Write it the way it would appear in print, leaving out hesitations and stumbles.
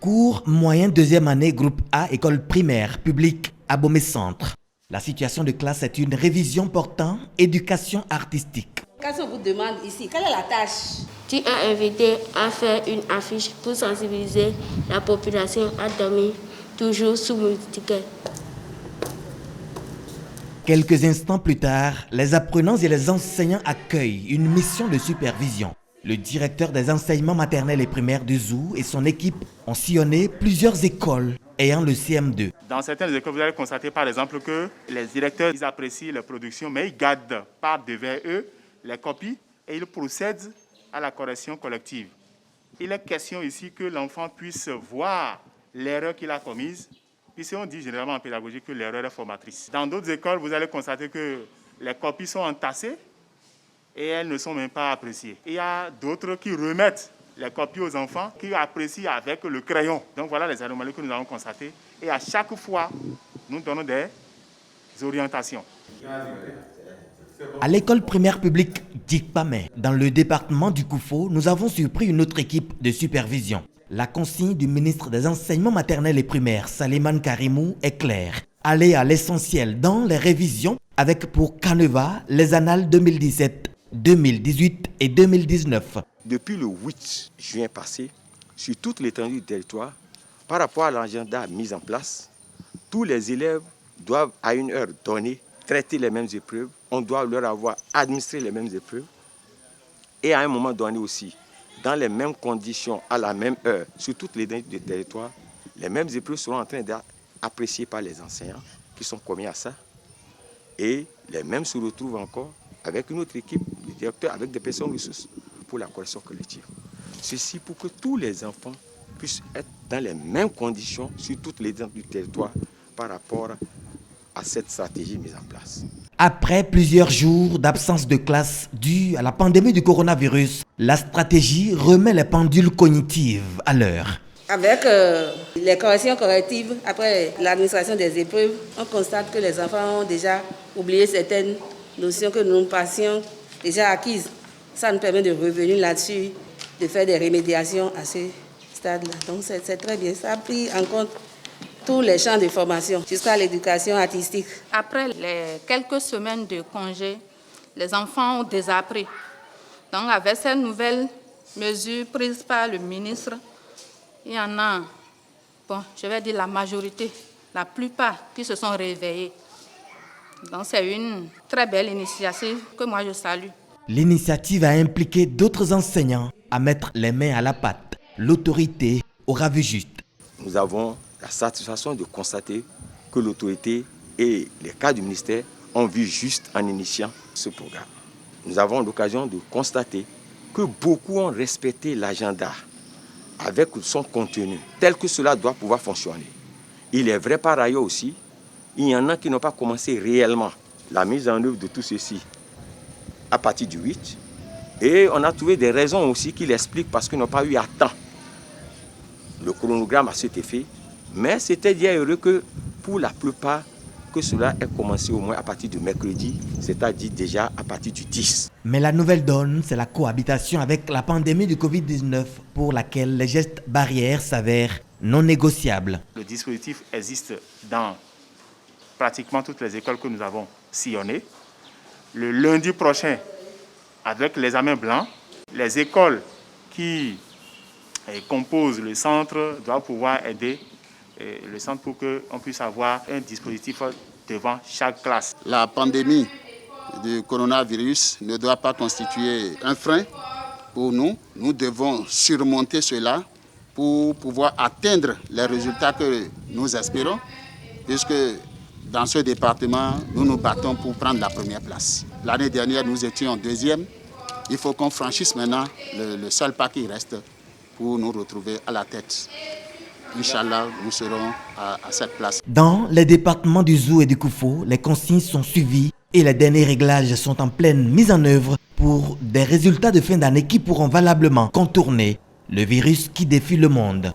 Cours moyen deuxième année, groupe A, école primaire, publique, Abomey Centre. La situation de classe est une révision portant éducation artistique. Quand on vous demande ici, quelle est la tâche? Tu as invité à faire une affiche pour sensibiliser la population à dormir toujours sous moustiquaire. Quelques instants plus tard, les apprenants et les enseignants accueillent une mission de supervision. Le directeur des enseignements maternels et primaires du Zou et son équipe ont sillonné plusieurs écoles ayant le CM2. Dans certaines écoles, vous allez constater par exemple que les directeurs ils apprécient la production, mais ils gardent par devant eux les copies et ils procèdent à la correction collective. Il est question ici que l'enfant puisse voir l'erreur qu'il a commise. Ici, on dit généralement en pédagogie que l'erreur est formatrice. Dans d'autres écoles, vous allez constater que les copies sont entassées et elles ne sont même pas appréciées. Il y a d'autres qui remettent les copies aux enfants, qui apprécient avec le crayon. Donc voilà les anomalies que nous avons constatées. Et à chaque fois, nous donnons des orientations. À l'école primaire publique Dikpamé, dans le département du Koufo, nous avons surpris une autre équipe de supervision. La consigne du ministre des Enseignements maternels et primaires, Saliman Karimou, est claire. Aller à l'essentiel dans les révisions avec pour canevas les annales 2017, 2018 et 2019. Depuis le 8 juin passé, sur toute l'étendue du territoire, par rapport à l'agenda mis en place, tous les élèves doivent à une heure donnée traiter les mêmes épreuves. On doit leur avoir administré les mêmes épreuves. Et à un moment donné aussi, dans les mêmes conditions, à la même heure, sur toute l'étendue du territoire, les mêmes épreuves seront en train d'être appréciées par les enseignants qui sont commis à ça. Et les mêmes se retrouvent encore avec une autre équipe, des directeurs, avec des personnes ressources pour la correction collective. Ceci pour que tous les enfants puissent être dans les mêmes conditions sur toutes les étendues du territoire par rapport à cette stratégie mise en place. Après plusieurs jours d'absence de classe due à la pandémie du coronavirus, la stratégie remet les pendules cognitives à l'heure. Avec les corrections correctives, après l'administration des épreuves, on constate que les enfants ont déjà oublié certaines notions que nous passions déjà acquises. Ça nous permet de revenir là-dessus, de faire des remédiations à ce stade-là. Donc c'est très bien. Ça a pris en compte tous les champs de formation jusqu'à l'éducation artistique. Après les quelques semaines de congé, les enfants ont désappris. Donc avec ces nouvelles mesures prises par le ministre, il y en a, je vais dire la majorité, la plupart qui se sont réveillés. Donc c'est une très belle initiative que moi je salue. L'initiative a impliqué d'autres enseignants à mettre les mains à la pâte. L'autorité aura vu juste. Nous avons la satisfaction de constater que l'autorité et les cadres du ministère ont vu juste en initiant ce programme. Nous avons l'occasion de constater que beaucoup ont respecté l'agenda avec son contenu, tel que cela doit pouvoir fonctionner. Il est vrai par ailleurs aussi, il y en a qui n'ont pas commencé réellement la mise en œuvre de tout ceci à partir du 8. Et on a trouvé des raisons aussi qui l'expliquent parce qu'ils n'ont pas eu à temps le chronogramme à cet effet. Mais c'était bien heureux que pour la plupart, que cela ait commencé au moins à partir du mercredi, c'est-à-dire déjà à partir du 10. Mais la nouvelle donne, c'est la cohabitation avec la pandémie du Covid-19 pour laquelle les gestes barrières s'avèrent non négociables. Le dispositif existe dans pratiquement toutes les écoles que nous avons sillonnées. Le lundi prochain, avec l'examen blanc, les écoles qui composent le centre doivent pouvoir aider le centre pour qu'on puisse avoir un dispositif devant chaque classe. La pandémie du coronavirus ne doit pas constituer un frein pour nous. Nous devons surmonter cela pour pouvoir atteindre les résultats que nous espérons, puisque dans ce département, nous nous battons pour prendre la première place. L'année dernière, nous étions deuxième. Il faut qu'on franchisse maintenant le seul pas qui reste pour nous retrouver à la tête. Inch'Allah, nous serons à cette place. Dans les départements du Zou et du Koufo, les consignes sont suivies et les derniers réglages sont en pleine mise en œuvre pour des résultats de fin d'année qui pourront valablement contourner le virus qui défie le monde.